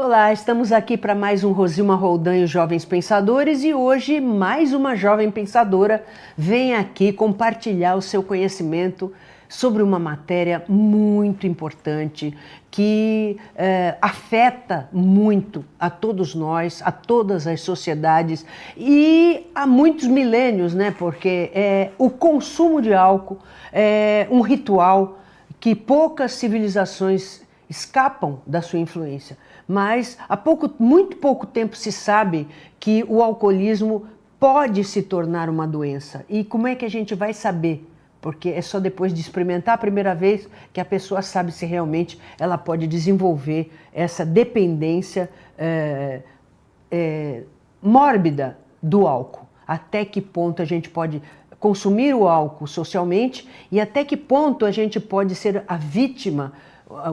Olá, estamos aqui para mais um Rosilma Roldanho Jovens Pensadores e hoje mais uma jovem pensadora vem aqui compartilhar o seu conhecimento sobre uma matéria muito importante que afeta muito a todos nós, a todas as sociedades e há muitos milênios, né? Porque o consumo de álcool é um ritual que poucas civilizações escapam da sua influência. Mas há muito pouco tempo se sabe que o alcoolismo pode se tornar uma doença. E como é que a gente vai saber? Porque é só depois de experimentar a primeira vez que a pessoa sabe se realmente ela pode desenvolver essa dependência mórbida do álcool. Até que ponto a gente pode consumir o álcool socialmente e até que ponto a gente pode ser a vítima,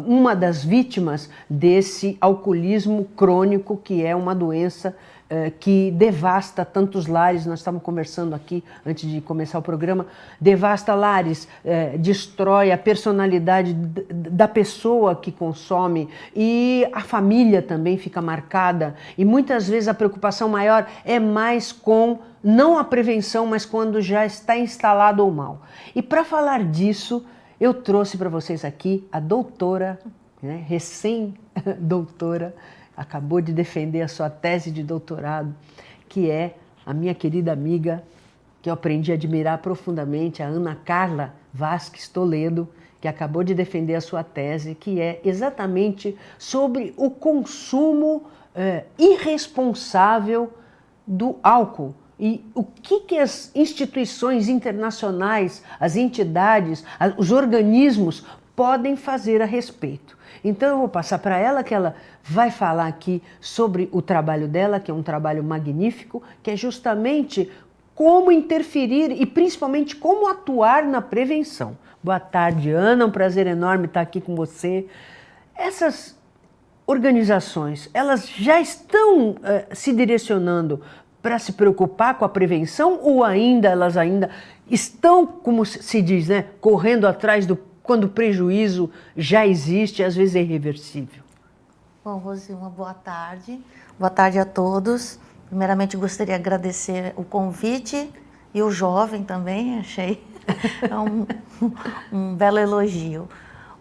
uma das vítimas desse alcoolismo crônico, que é uma doença que devasta tantos lares. Nós estávamos conversando aqui antes de começar o programa, devasta lares, destrói a personalidade da pessoa que consome e a família também fica marcada e muitas vezes a preocupação maior é mais com não a prevenção, mas quando já está instalado o mal. E para falar disso, eu trouxe para vocês aqui a doutora, né, recém-doutora, acabou de defender a sua tese de doutorado, que é a minha querida amiga, que eu aprendi a admirar profundamente, a Ana Carla Vasques Toledo, que acabou de defender a sua tese, que é exatamente sobre o consumo irresponsável do álcool. E o que as instituições internacionais, as entidades, os organismos podem fazer a respeito. Então eu vou passar para ela, que ela vai falar aqui sobre o trabalho dela, que é um trabalho magnífico, que é justamente como interferir e principalmente como atuar na prevenção. Boa tarde, Ana, um prazer enorme estar aqui com você. Essas organizações, elas já estão se direcionando para se preocupar com a prevenção ou elas ainda estão, como se diz, né, correndo atrás quando o prejuízo já existe, às vezes é irreversível? Bom, Rosi, uma boa tarde. Boa tarde a todos. Primeiramente, gostaria de agradecer o convite e o jovem também, achei um belo elogio.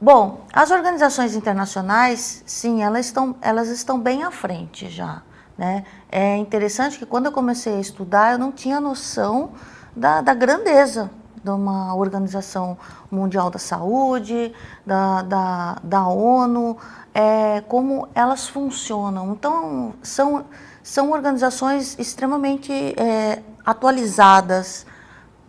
Bom, as organizações internacionais, sim, elas estão bem à frente já. Né? É interessante que quando eu comecei a estudar, eu não tinha noção da grandeza de uma Organização Mundial da Saúde, da ONU, como elas funcionam. Então, são organizações extremamente atualizadas,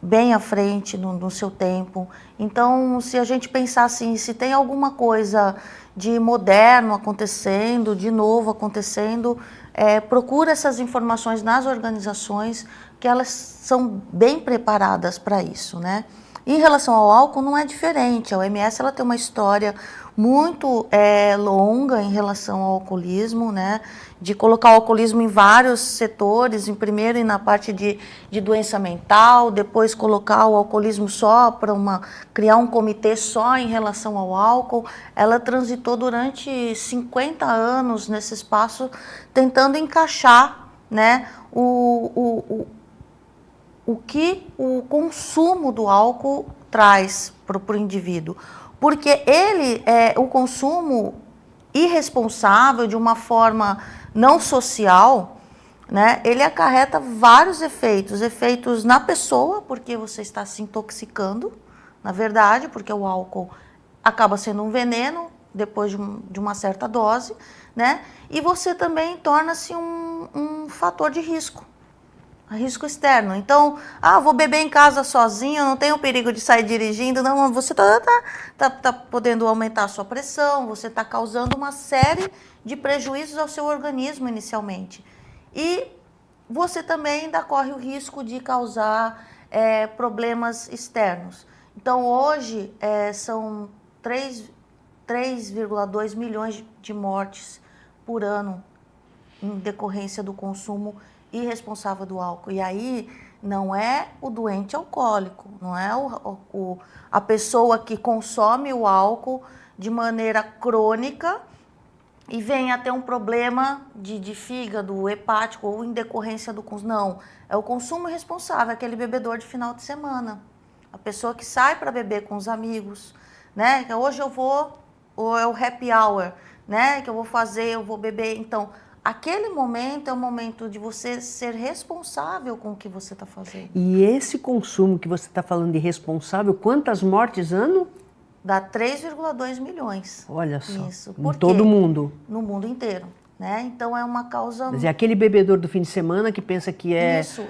bem à frente no seu tempo. Então, se a gente pensar assim, se tem alguma coisa de moderno acontecendo, de novo acontecendo, procura essas informações nas organizações, que elas são bem preparadas para isso, né? Em relação ao álcool, não é diferente. A OMS ela tem uma história muito longa em relação ao alcoolismo, né? De colocar o alcoolismo em vários setores, primeiro na parte de doença mental, depois colocar o alcoolismo só para criar um comitê só em relação ao álcool. Ela transitou durante 50 anos nesse espaço, tentando encaixar, né, o que o consumo do álcool traz para o indivíduo. Porque o consumo irresponsável, de uma forma não social, né, ele acarreta vários efeitos na pessoa, porque você está se intoxicando, na verdade, porque o álcool acaba sendo um veneno depois de uma certa dose, né, e você também torna-se um fator de risco externo. Então, vou beber em casa sozinho, não tenho perigo de sair dirigindo. Não, você tá podendo aumentar a sua pressão, você está causando uma série de prejuízos ao seu organismo inicialmente. E você também ainda corre o risco de causar problemas externos. Então, hoje, são 3,2 milhões de mortes por ano em decorrência do consumo irresponsável do álcool. E aí não é o doente alcoólico, não é a pessoa que consome o álcool de maneira crônica e venha a ter um problema de fígado, hepático ou em decorrência do consumo. Não, é o consumo irresponsável, aquele bebedor de final de semana. A pessoa que sai para beber com os amigos, né? Que hoje eu vou, ou é o happy hour, né? Que eu vou fazer, eu vou beber. Então, aquele momento é o momento de você ser responsável com o que você está fazendo. E esse consumo que você está falando de responsável, quantas mortes ano? Dá 3,2 milhões. Olha só, Isso. em todo mundo. No mundo inteiro. Né? Então é uma causa... Mas é aquele bebedor do fim de semana que pensa que é... Isso,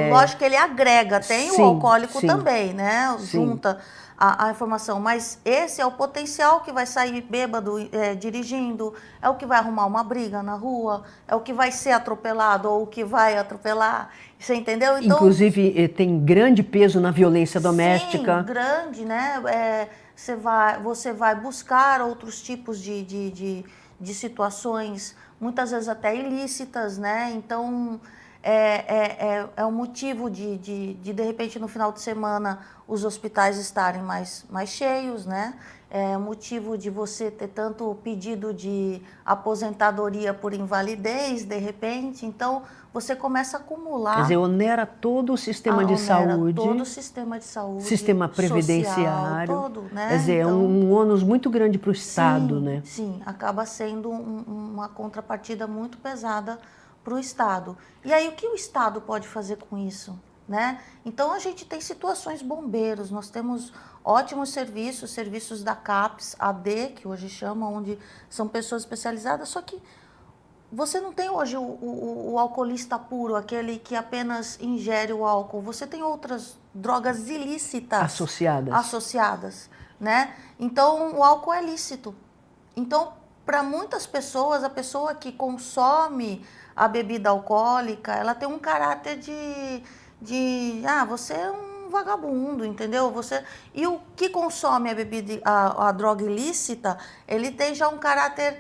lógico que ele agrega, tem sim, o alcoólico sim, também, né? Sim. Junta a informação, mas esse é o potencial que vai sair bêbado dirigindo, é o que vai arrumar uma briga na rua, é o que vai ser atropelado ou o que vai atropelar, você entendeu? Então, inclusive tem grande peso na violência doméstica. Sim, grande, né? Você vai buscar outros tipos de situações, muitas vezes até ilícitas, né? Então, é um motivo de repente, no final de semana, os hospitais estarem mais cheios, né? É motivo de você ter tanto pedido de aposentadoria por invalidez, de repente. Então, você começa a acumular. Quer dizer, onera todo o sistema de saúde. Todo o sistema de saúde. Sistema previdenciário. Social, todo, né? Quer dizer, então, é um ônus muito grande para o Estado, sim, né? Sim, acaba sendo uma contrapartida muito pesada para o Estado. E aí, o que o Estado pode fazer com isso? Né? Então, a gente tem situações bombeiros, nós temos ótimos serviços da CAPES, AD, que hoje chama, onde são pessoas especializadas, só que você não tem hoje o alcoolista puro, aquele que apenas ingere o álcool, você tem outras drogas ilícitas associadas, né? Então, o álcool é lícito. Então, para muitas pessoas, a pessoa que consome a bebida alcoólica, ela tem um caráter você é um vagabundo, entendeu? E o que consome a bebida, a droga ilícita, ele tem já um caráter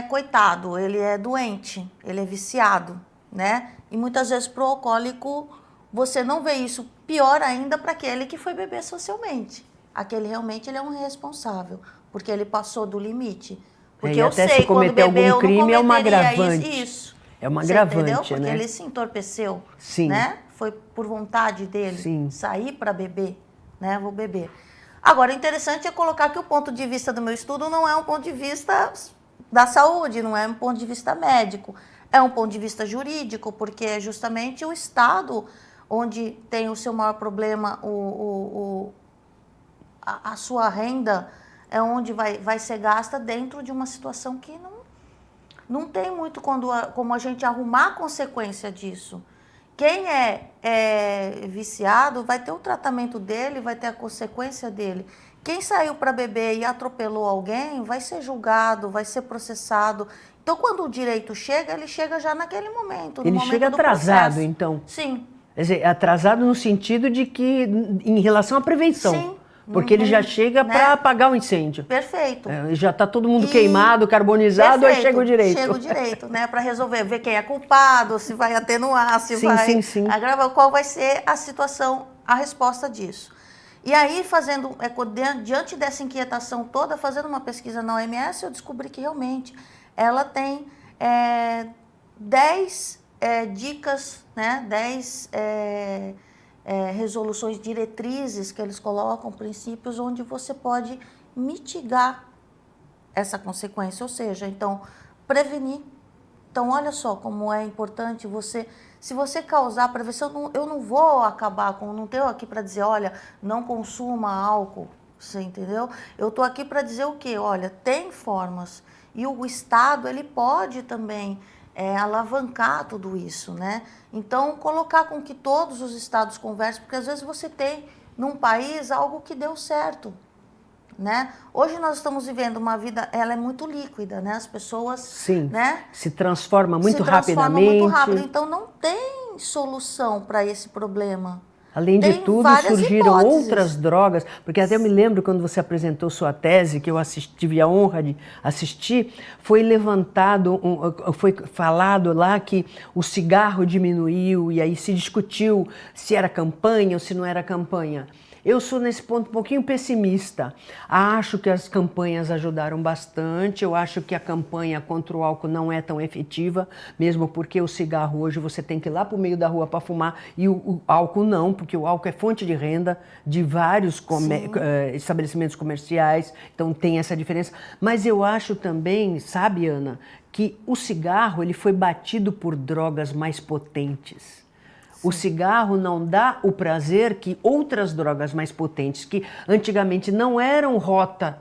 coitado, ele é doente, ele é viciado, né? E muitas vezes pro alcoólico você não vê isso, pior ainda para aquele que foi beber socialmente. Aquele realmente ele é um irresponsável, porque ele passou do limite. Porque eu sei, se cometer algum crime é uma agravante. Isso. É uma agravante, entendeu? Porque né? ele se entorpeceu, Sim. né? Foi por vontade dele Sim. sair para beber, né? Vou beber. Agora, o interessante é colocar que o ponto de vista do meu estudo não é um ponto de vista da saúde, não é um ponto de vista médico, é um ponto de vista jurídico, porque é justamente o Estado onde tem o seu maior problema, a sua renda é onde vai ser gasta dentro de uma situação que não tem muito como a gente arrumar a consequência disso. Quem é viciado vai ter o tratamento dele, vai ter a consequência dele. Quem saiu para beber e atropelou alguém vai ser julgado, vai ser processado. Então, quando o direito chega, ele chega já naquele momento. Ele chega atrasado, então. Sim. Quer dizer, atrasado no sentido de que, em relação à prevenção. Sim. Porque ele já chega, né, para apagar o incêndio. Perfeito. Já está todo mundo queimado, carbonizado, perfeito. Aí chega o direito. Chega o direito, né? Para resolver, ver quem é culpado, se vai atenuar, se vai agravar, qual vai ser a situação, a resposta disso. E aí, diante dessa inquietação toda, fazendo uma pesquisa na OMS, eu descobri que realmente ela tem 10 dicas, né? 10 resoluções, diretrizes que eles colocam, princípios, onde você pode mitigar essa consequência, ou seja, então, prevenir. Então, olha só como é importante se você causar prevenção, eu não vou acabar não estou aqui para dizer, olha, não consuma álcool, você entendeu? Eu estou aqui para dizer o quê? Olha, tem formas, e o Estado, ele pode também alavancar tudo isso, né? Então, colocar com que todos os estados conversem, porque às vezes você tem num país algo que deu certo, né? Hoje nós estamos vivendo uma vida, ela é muito líquida, né? As pessoas, sim, né? se transforma muito rapidamente. Muito rápido, então não tem solução para esse problema. Além de tudo, surgiram outras drogas, porque até eu me lembro quando você apresentou sua tese, que eu tive a honra de assistir, foi foi falado lá que o cigarro diminuiu e aí se discutiu se era campanha ou se não era campanha. Eu sou nesse ponto um pouquinho pessimista. Acho que as campanhas ajudaram bastante, eu acho que a campanha contra o álcool não é tão efetiva, mesmo porque o cigarro hoje você tem que ir lá para o meio da rua para fumar e o álcool não, porque o álcool é fonte de renda de vários estabelecimentos comerciais, então tem essa diferença. Mas eu acho também, sabe, Ana, que o cigarro ele foi batido por drogas mais potentes. O cigarro não dá o prazer que outras drogas mais potentes, que antigamente não eram rota,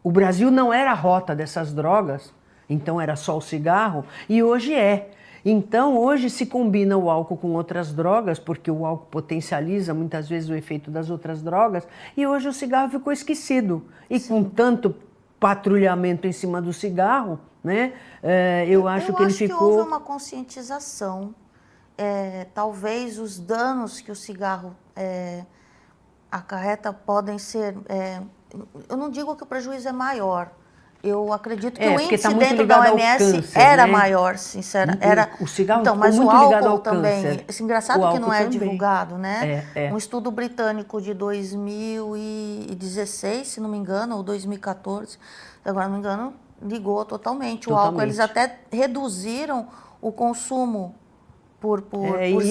o Brasil não era a rota dessas drogas, então era só o cigarro, e hoje é. Então hoje se combina o álcool com outras drogas, porque o álcool potencializa muitas vezes o efeito das outras drogas, e hoje o cigarro ficou esquecido. E com tanto patrulhamento em cima do cigarro, né, eu acho que ele ficou... Eu acho que houve uma conscientização. Talvez os danos que o cigarro acarreta podem ser... eu não digo que o prejuízo é maior. Eu acredito que o índice dentro da OMS câncer, era maior, sinceramente. O cigarro então, mas muito o álcool ligado ao também. Câncer. Esse engraçado que não é também divulgado, né? Um estudo britânico de 2016, se não me engano, ou 2014, agora não me engano, ligou totalmente o álcool. Eles até reduziram o consumo por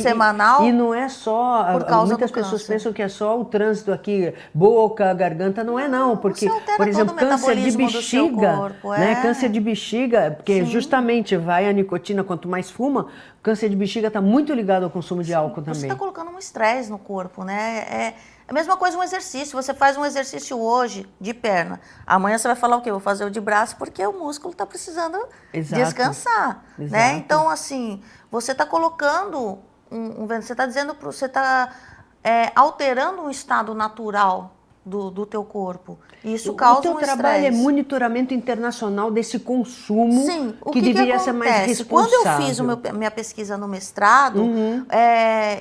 semanal. E não é só, muitas pessoas pensam que é só o trânsito aqui, boca, garganta, não é não, porque, por exemplo, câncer de bexiga, corpo, câncer de bexiga, porque justamente vai a nicotina, quanto mais fuma, câncer de bexiga está muito ligado ao consumo de álcool também. Você está colocando um estresse no corpo, né? É a mesma coisa um exercício, você faz um exercício hoje de perna, amanhã você vai falar o quê? Vou fazer o de braço porque o músculo está precisando descansar, né? Então, assim, você está colocando, você está dizendo, você está alterando um estado natural do teu corpo. E isso causa um estresse. O teu trabalho é monitoramento internacional desse consumo. Sim, que deveria ser mais responsável. Quando eu fiz minha pesquisa no mestrado,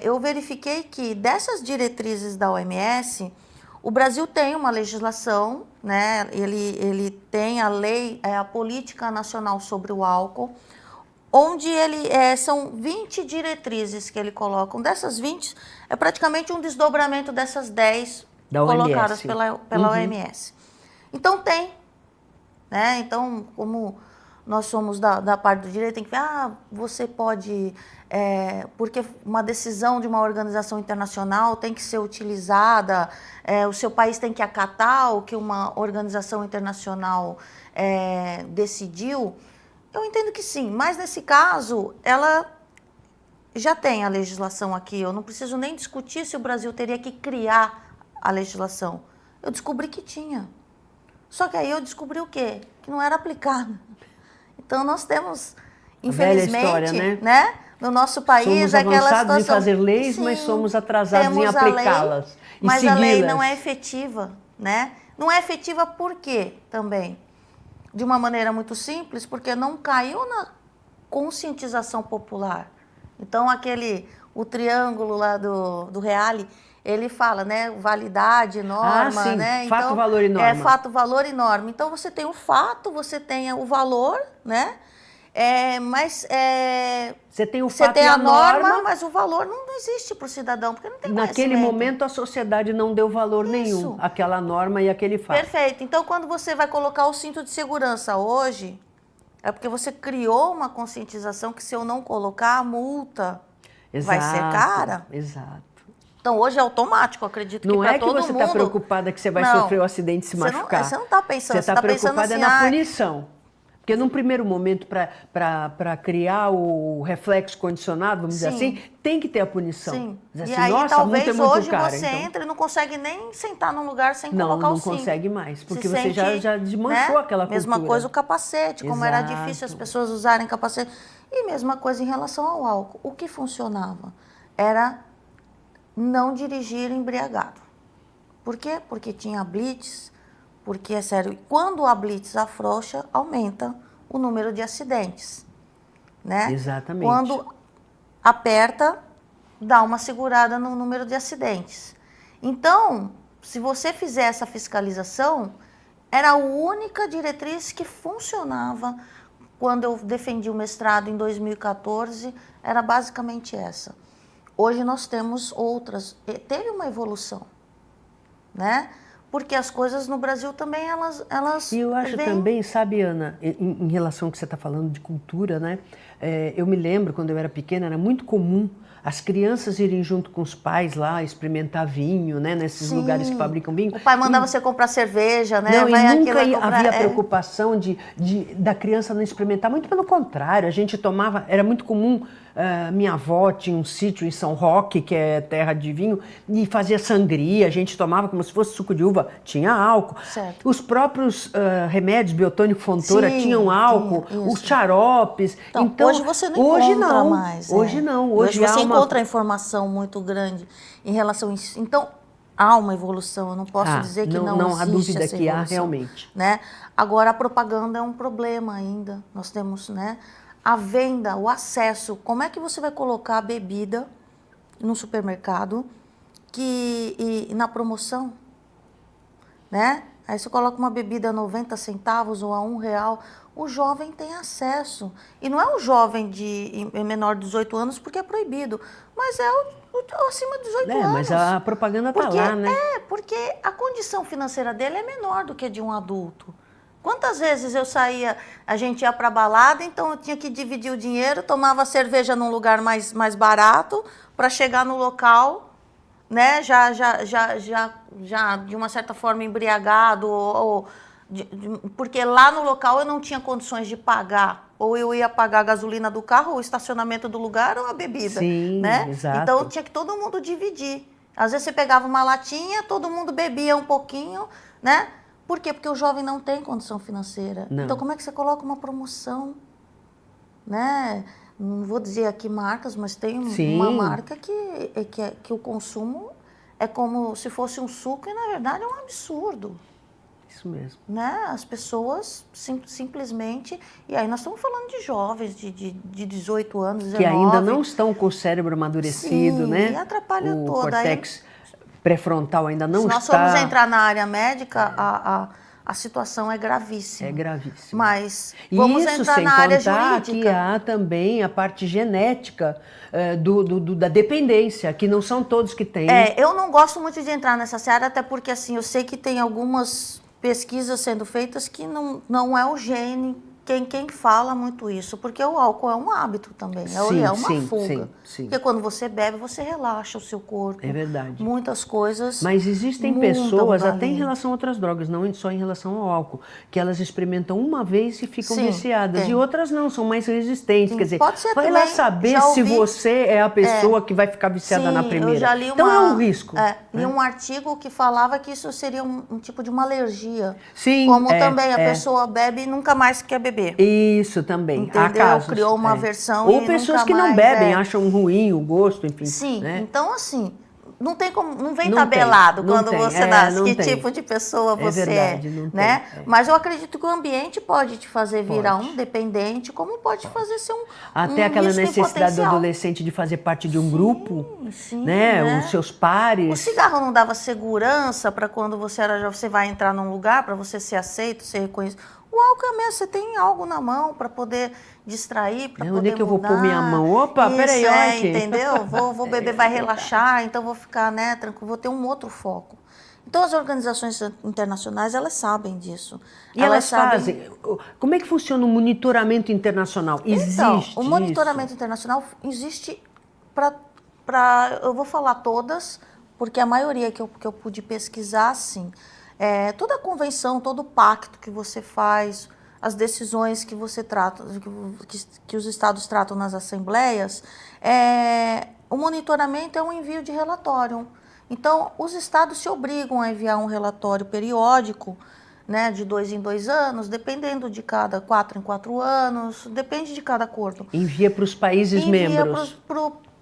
eu verifiquei que dessas diretrizes da OMS, o Brasil tem uma legislação, né? Ele tem a lei, a Política Nacional sobre o Álcool, onde são 20 diretrizes que ele coloca. Dessas 20, é praticamente um desdobramento dessas 10 colocadas pela OMS. Então tem, né? Então, como nós somos da parte do direito, tem que ver, você pode, porque uma decisão de uma organização internacional tem que ser utilizada, o seu país tem que acatar o que uma organização internacional decidiu. Eu entendo que sim, mas nesse caso, ela já tem a legislação aqui, eu não preciso nem discutir se o Brasil teria que criar a legislação. Eu descobri que tinha. Só que aí eu descobri o quê? Que não era aplicado. Então nós temos, infelizmente, história, né? No nosso país, somos aquela avançados situação... em fazer leis, mas somos atrasados em aplicá-las. Mas a lei não é efetiva, né? Não é efetiva por quê também? De uma maneira muito simples, porque não caiu na conscientização popular. Então, o triângulo lá do Reale, ele fala, né, validade, norma, sim. né? Fato, então, valor e norma. Fato, valor e norma. Então, você tem o fato, você tem o valor, né? Você tem o você fato tem e a norma, norma, mas o valor não existe para o cidadão, porque não tem naquele momento a sociedade não deu valor nenhum àquela norma e àquele fato. Perfeito. Então, quando você vai colocar o cinto de segurança hoje, é porque você criou uma conscientização que se eu não colocar, a multa vai ser cara. Exato. Então, hoje é automático, eu acredito que para todo mundo... Não é que você está preocupada que você vai sofrer o acidente e se machucar. Você não está pensando, você está preocupada assim, na punição. Porque num primeiro momento, para criar o reflexo condicionado, vamos dizer assim, tem que ter a punição. Sim. Dizer E assim, aí nossa, talvez a multa é muito hoje cara, você então... entra e não consegue nem sentar num lugar sem colocar o cinto. Não consegue mais, porque você já desmanchou aquela cultura. Mesma coisa o capacete, como era difícil as pessoas usarem capacete. E mesma coisa em relação ao álcool. O que funcionava era não dirigir embriagado. Por quê? Porque tinha blitz, porque, é sério, quando a blitz afrouxa, aumenta o número de acidentes, né? Exatamente. Quando aperta, dá uma segurada no número de acidentes. Então, se você fizer essa fiscalização, era a única diretriz que funcionava quando eu defendi o mestrado em 2014, era basicamente essa. Hoje nós temos outras, teve uma evolução, né? Porque as coisas no Brasil também, elas E eu acho vêm... também, sabe, Ana, em relação ao que você está falando de cultura, né? Eu me lembro, quando eu era pequena, era muito comum as crianças irem junto com os pais lá experimentar vinho, né? Nesses lugares que fabricam vinho. O pai mandava você comprar cerveja, né? Não, Vai e aqui, nunca vai comprar... havia preocupação da criança não experimentar. Muito pelo contrário, a gente tomava... Era muito comum, minha avó tinha um sítio em São Roque, que é terra de vinho, e fazia sangria, a gente tomava como se fosse suco de uva, tinha álcool. Certo. Os próprios remédios, biotônico, Fontoura, Sim, tinham álcool, tinha, os isso. xaropes. Então, hoje você não encontra mais. Hoje não. Hoje você há encontra informação muito grande em relação a isso. Então, há uma evolução, eu não posso dizer que não existe há dúvida essa que evolução, há realmente. né? Agora, a propaganda é um problema ainda. Nós temos, né, a venda, o acesso. Como é que você vai colocar a bebida no supermercado e na promoção, né? Aí você coloca uma bebida a 90 centavos ou a R$1, o jovem tem acesso. E não é um jovem de menor de 18 anos porque é proibido, mas é o acima de 18 anos. Mas a propaganda está lá, né? Porque a condição financeira dele é menor do que a de um adulto. Quantas vezes eu saía, a gente ia para balada, então eu tinha que dividir o dinheiro, tomava cerveja num lugar mais barato para chegar no local, né, já de uma certa forma embriagado, porque lá no local eu não tinha condições de pagar, ou eu ia pagar a gasolina do carro, ou o estacionamento do lugar, ou a bebida. Sim, né? exato. Então tinha que todo mundo dividir. Às vezes você pegava uma latinha, todo mundo bebia um pouquinho, né? Por quê? Porque o jovem não tem condição financeira. Não. Então como é que você coloca uma promoção, né? Não vou dizer aqui marcas, mas tem uma marca que o consumo é como se fosse um suco e, na verdade, é um absurdo. Isso mesmo. Né? As pessoas simplesmente... E aí nós estamos falando de jovens de 18 anos, 19... Que ainda não estão com o cérebro amadurecido, né? E atrapalha o toda. córtex pré-frontal ainda não está... Se nós formos entrar na área médica, a situação é gravíssima. É gravíssima. Mas vamos entrar na área jurídica. Que há também a parte genética da dependência, que não são todos que têm. Eu não gosto muito de entrar nessa área, até porque assim, eu sei que tem algumas pesquisas sendo feitas que não é o gene quem fala muito isso, porque o álcool é um hábito também, é uma fuga. Sim. Porque quando você bebe, você relaxa o seu corpo. É verdade. Muitas coisas. Mas existem pessoas, até em relação a outras drogas, não só em relação ao álcool, que elas experimentam uma vez e ficam viciadas. E outras não, são mais resistentes. Sim. Quer dizer, pode ser vai também, lá saber se você é a pessoa que vai ficar viciada na primeira. Eu já li então é um risco. Li um artigo que falava que isso seria um tipo de uma alergia. Sim, como também a pessoa bebe e nunca mais quer beber. Isso também. Entendeu? Há casos, criou uma aversão ou e pessoas nunca que não mais, bebem, acham ruim o gosto, enfim. Sim, né? então assim, não tem como, não vem Não tabelado tem, não quando tem, você nasce, não que tem. tipo de pessoa você verdade, é, não né? tem, Mas eu acredito que o ambiente pode te fazer virar um dependente, como pode fazer ser até aquela risco necessidade do potencial. adolescente de fazer parte de um grupo, Sim, né? Os seus pares. O cigarro não dava segurança para quando você vai entrar num lugar, para você ser aceito, ser reconhecido. O álcool é mesmo, você tem algo na mão para poder distrair, para poder Onde é que eu vou mudar. pôr minha mão? Opa, peraí, olha aqui. Entendeu? Vou beber, vai relaxar, então vou ficar, né, tranquilo, vou ter um outro foco. Então as organizações internacionais, elas sabem disso. E elas fazem. Como é que funciona o monitoramento internacional? Existe o monitoramento internacional existe para... Eu vou falar todas, porque a maioria que eu pude pesquisar, sim. Toda a convenção, todo o pacto que você faz, as decisões que você trata, que os estados tratam nas assembleias, o monitoramento é um envio de relatório. Então, os estados se obrigam a enviar um relatório periódico, né, de 2 em 2 anos, dependendo de 4 em 4 anos, depende de cada acordo. Envia para os países membros.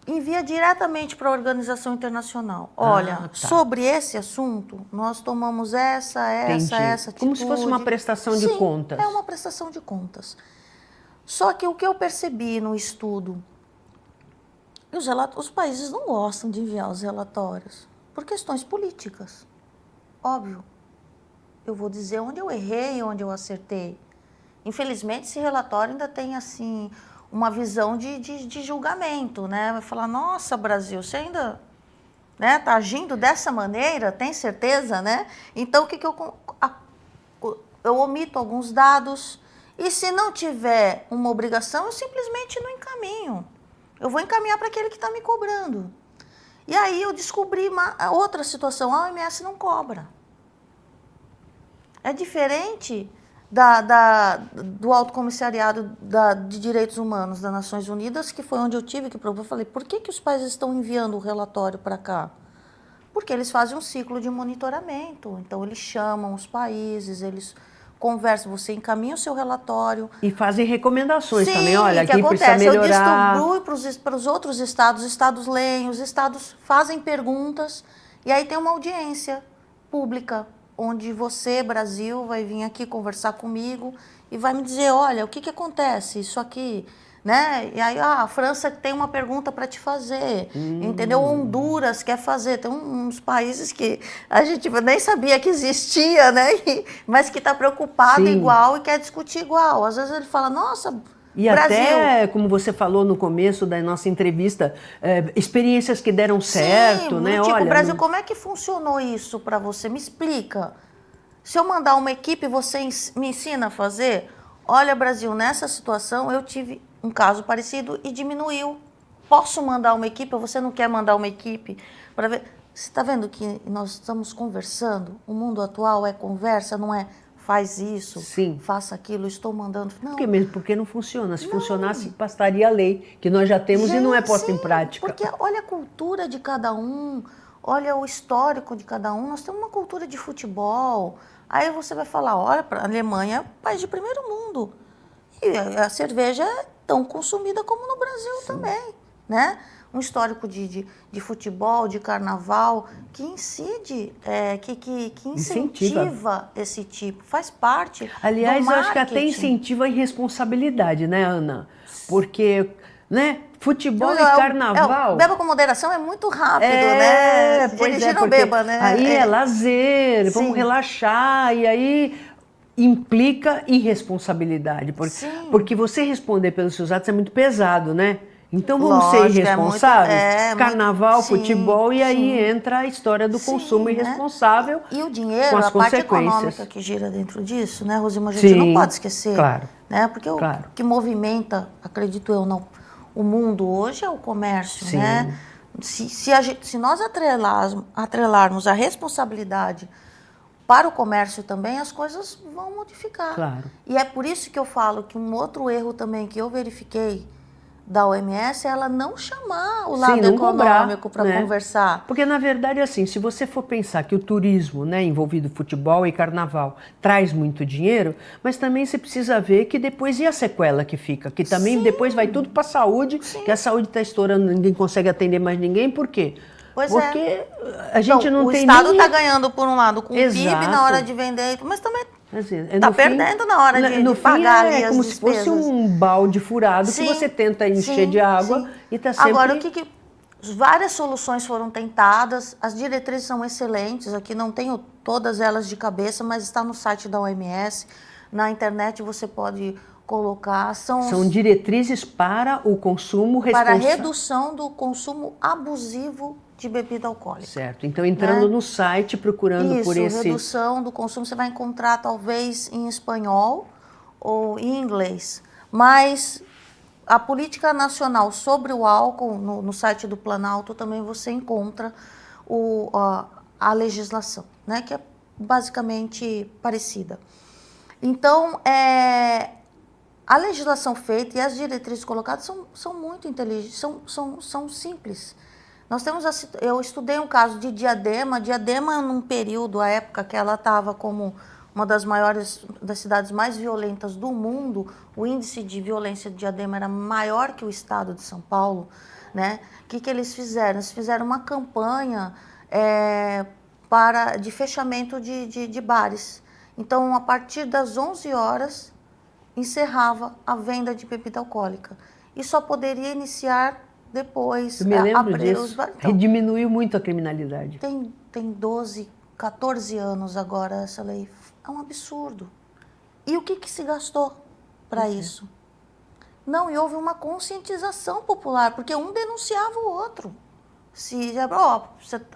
Envia diretamente para a organização internacional. Olha, sobre esse assunto, nós tomamos essa atitude. Como se fosse uma prestação de contas. É uma prestação de contas. Só que o que eu percebi no estudo, os países não gostam de enviar os relatórios por questões políticas. Óbvio. Eu vou dizer onde eu errei e onde eu acertei. Infelizmente, esse relatório ainda tem, assim, uma visão de julgamento, né? Vai falar, nossa, Brasil, você ainda né? Tá agindo dessa maneira, tem certeza, né? Então, o que eu omito alguns dados e se não tiver uma obrigação, eu simplesmente não encaminho. Eu vou encaminhar para aquele que está me cobrando. E aí eu descobri outra situação, a OMS não cobra. É diferente do Alto Comissariado de Direitos Humanos das Nações Unidas, que foi onde eu tive que provar. Eu falei, por que os países estão enviando o relatório para cá? Porque eles fazem um ciclo de monitoramento. Então, eles chamam os países, eles conversam, você encaminha o seu relatório. E fazem recomendações Sim, também, olha, que aqui acontece? precisa melhorar. Eu distribuo para os outros estados, os estados leem, os estados fazem perguntas, e aí tem uma audiência pública, onde você, Brasil, vai vir aqui conversar comigo e vai me dizer, olha, o que acontece, isso aqui, né? E aí, a França tem uma pergunta para te fazer, entendeu? Honduras quer fazer, tem uns países que a gente nem sabia que existia, né? Mas que está preocupado igual e quer discutir igual. Às vezes ele fala, nossa... E Brasil. Até, como você falou no começo da nossa entrevista, experiências que deram certo, né? Tipo, olha, Brasil, como é que funcionou isso para você? Me explica. Se eu mandar uma equipe, você me ensina a fazer? Olha, Brasil, nessa situação eu tive um caso parecido e diminuiu. Posso mandar uma equipe ou você não quer mandar uma equipe? Para ver. Você está vendo que nós estamos conversando? O mundo atual é conversa, não é... Faz isso, Sim. Faça aquilo, estou mandando... Não. Porque não funciona. Se funcionasse, bastaria a lei, que nós já temos e não é posta em prática. Porque olha a cultura de cada um, olha o histórico de cada um. Nós temos uma cultura de futebol. Aí você vai falar, olha, a Alemanha é país de primeiro mundo. E a cerveja é tão consumida como no Brasil também, né? Um histórico de futebol, de carnaval, que incide, que incentiva esse tipo, faz parte. Aliás, do eu acho que até marketing. incentiva a irresponsabilidade, né, Ana? Porque, né, futebol e carnaval... Beba com moderação é muito rápido, né? Dirigir não beba, né? Aí é lazer, vamos relaxar, e aí implica irresponsabilidade. Porque você responder pelos seus atos é muito pesado, né? Então vamos ser irresponsáveis? Carnaval, futebol, e aí entra a história do consumo irresponsável. E o dinheiro, com as a parte consequências. econômica que gira dentro disso, né, Rosima? A gente não pode esquecer. Claro. Né? Porque o que movimenta, acredito eu, o mundo hoje é o comércio. Né? Se nós atrelarmos a responsabilidade para o comércio também, as coisas vão modificar. Claro. E é por isso que eu falo que um outro erro também que eu verifiquei da OMS é ela não chamar o lado econômico para conversar. Porque, na verdade, assim, se você for pensar que o turismo, né, envolvido futebol e carnaval, traz muito dinheiro, mas também você precisa ver que depois e a sequela que fica, que também depois vai tudo para a saúde, que a saúde está estourando, ninguém consegue atender mais ninguém, por quê? Porque a gente não tem o Estado está ganhando, por um lado, com o PIB na hora de vender, mas também está perdendo na hora de pagar ali as despesas. É como se fosse um balde furado que você tenta encher de água e está sempre... Agora, várias soluções foram tentadas, as diretrizes são excelentes, aqui não tenho todas elas de cabeça, mas está no site da OMS, na internet você pode colocar. São diretrizes para o consumo responsável. Para a redução do consumo abusivo de bebida alcoólica. Certo. Então, entrando no site, procurando por esse... redução do consumo, você vai encontrar talvez em espanhol ou em inglês. Mas a política nacional sobre o álcool, no site do Planalto, também você encontra a legislação, né, que é basicamente parecida. Então, a legislação feita e as diretrizes colocadas são muito inteligentes, são simples. Eu estudei um caso de Diadema. Diadema, num período, a época que ela estava como uma das cidades mais violentas do mundo, o índice de violência de Diadema era maior que o estado de São Paulo, né? O que eles fizeram? Eles fizeram uma campanha de fechamento de bares. Então, a partir das 11 horas, encerrava a venda de bebida alcoólica. E só poderia iniciar depois. Eu me lembro disso. Então, diminuiu muito a criminalidade. Tem 12, 14 anos agora essa lei. É um absurdo. E o que se gastou para isso? Não, e houve uma conscientização popular, porque um denunciava o outro.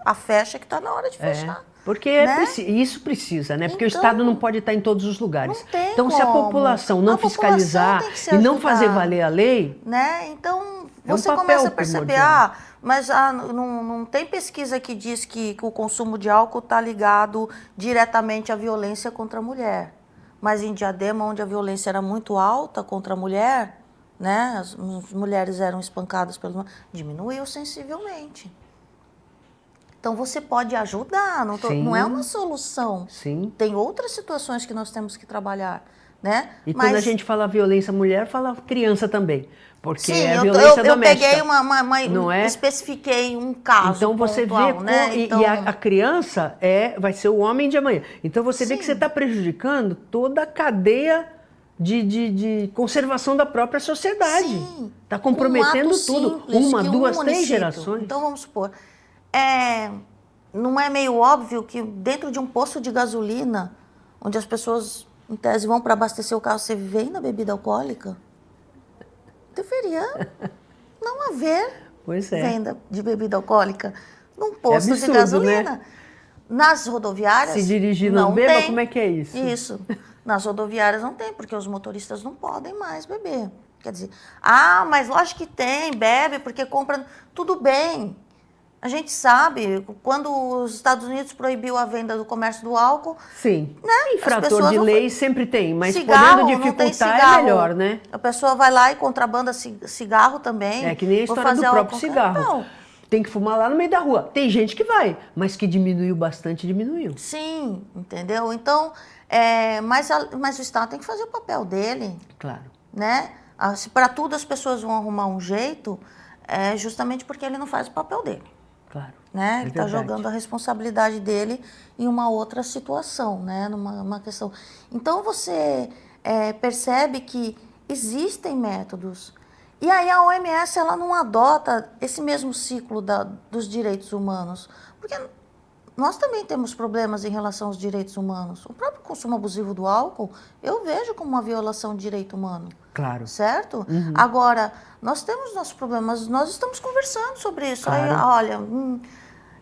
A fecha que está na hora de fechar. Porque né? Isso precisa, né? Porque então, o Estado não pode estar em todos os lugares. Não tem então, se a população não fiscalizar e não fazer valer a lei... Né? Então, você papel começa a perceber, primordial. mas não tem pesquisa que diz que o consumo de álcool está ligado diretamente à violência contra a mulher. Mas em Diadema, onde a violência era muito alta contra a mulher, né? As mulheres eram espancadas pelos... diminuiu sensivelmente. Então, você pode ajudar, não é uma solução. Sim. Tem outras situações que nós temos que trabalhar, né? E quando a gente fala violência mulher, fala criança também. Porque sim, é violência doméstica. Eu peguei não é? especifiquei um caso então você pontual, vê, né? E a criança vai ser o homem de amanhã. Então você vê que você está prejudicando toda a cadeia de conservação da própria sociedade. Está comprometendo tudo. Uma, duas, três gerações. Então vamos supor, não é meio óbvio que dentro de um posto de gasolina, onde as pessoas, em tese, vão para abastecer o carro, você vem na bebida alcoólica? Deveria não haver venda de bebida alcoólica num posto de gasolina. Né? Nas rodoviárias. Se dirigir não beba, tem. Como é que é isso? Isso. Nas rodoviárias não tem, porque os motoristas não podem mais beber. Quer dizer, mas lógico que tem, bebe, porque compra. Tudo bem. A gente sabe, quando os Estados Unidos proibiu a venda do comércio do álcool... Sim, né? Infrator de lei sempre tem, mas cigarro, podendo dificultar é melhor, né? A pessoa vai lá e contrabanda cigarro também. É que nem a história do próprio cigarro. Então, tem que fumar lá no meio da rua. Tem gente que vai, mas que diminuiu bastante, diminuiu. Sim, entendeu? Então, mas o Estado tem que fazer o papel dele. Claro. Né? Se para tudo as pessoas vão arrumar um jeito, é justamente porque ele não faz o papel dele. Claro. Né? Ele está jogando a responsabilidade dele em uma outra situação, né? Numa questão. Então você percebe que existem métodos. E aí a OMS ela não adota esse mesmo ciclo dos direitos humanos. Porque nós também temos problemas em relação aos direitos humanos. O próprio consumo abusivo do álcool, eu vejo como uma violação de direito humano. Claro. Certo? Uhum. Agora, nós temos nossos problemas, nós estamos conversando sobre isso. Claro. Aí, olha,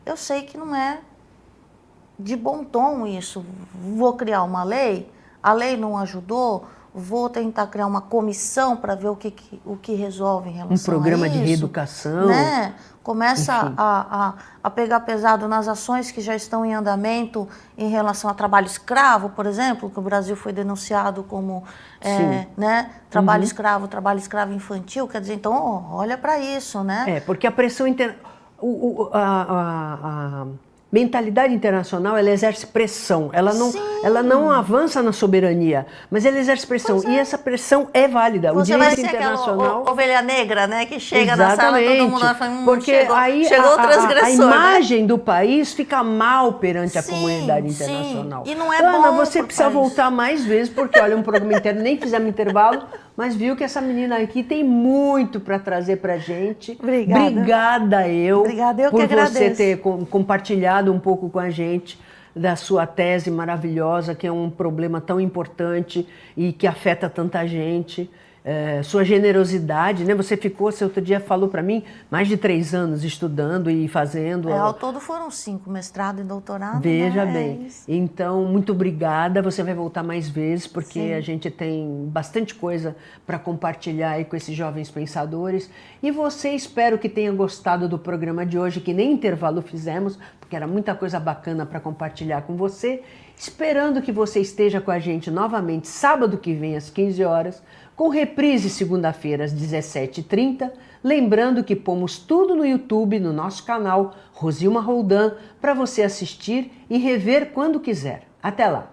eu sei que não é de bom tom isso. Vou criar uma lei, a lei não ajudou, vou tentar criar uma comissão para ver o que resolve em relação a isso. Um programa de reeducação. Né? Começa a pegar pesado nas ações que já estão em andamento em relação a trabalho escravo, por exemplo, que o Brasil foi denunciado como né, trabalho escravo infantil. Quer dizer, então, olha para isso, né? Porque a pressão a mentalidade internacional, ela exerce pressão, ela não avança na soberania, mas ela exerce pressão, e essa pressão é válida. Você o direito vai ser internacional... aquela ovelha negra, né, que chega na sala e todo mundo vai falar, porque chegou o transgressor, a imagem do país fica mal perante a comunidade internacional. Sim. E não é Ana, bom você precisa voltar mais vezes, porque olha, um programa interno, nem fizemos intervalo, mas viu que essa menina aqui tem muito para trazer para gente. Obrigada eu por que agradeço. Você ter compartilhado um pouco com a gente da sua tese maravilhosa, que é um problema tão importante e que afeta tanta gente. Sua generosidade, né? Você outro dia falou para mim, mais de 3 anos estudando e fazendo. Ao todo foram 5, mestrado e doutorado. Veja né? bem. Então, muito obrigada. Você vai voltar mais vezes, porque a gente tem bastante coisa para compartilhar aí com esses jovens pensadores. E você, espero que tenha gostado do programa de hoje, que nem intervalo fizemos, porque era muita coisa bacana para compartilhar com você. Esperando que você esteja com a gente novamente sábado que vem às 15 horas, com reprise segunda-feira às 17h30, lembrando que pomos tudo no YouTube, no nosso canal Rosilma Roldan, para você assistir e rever quando quiser. Até lá!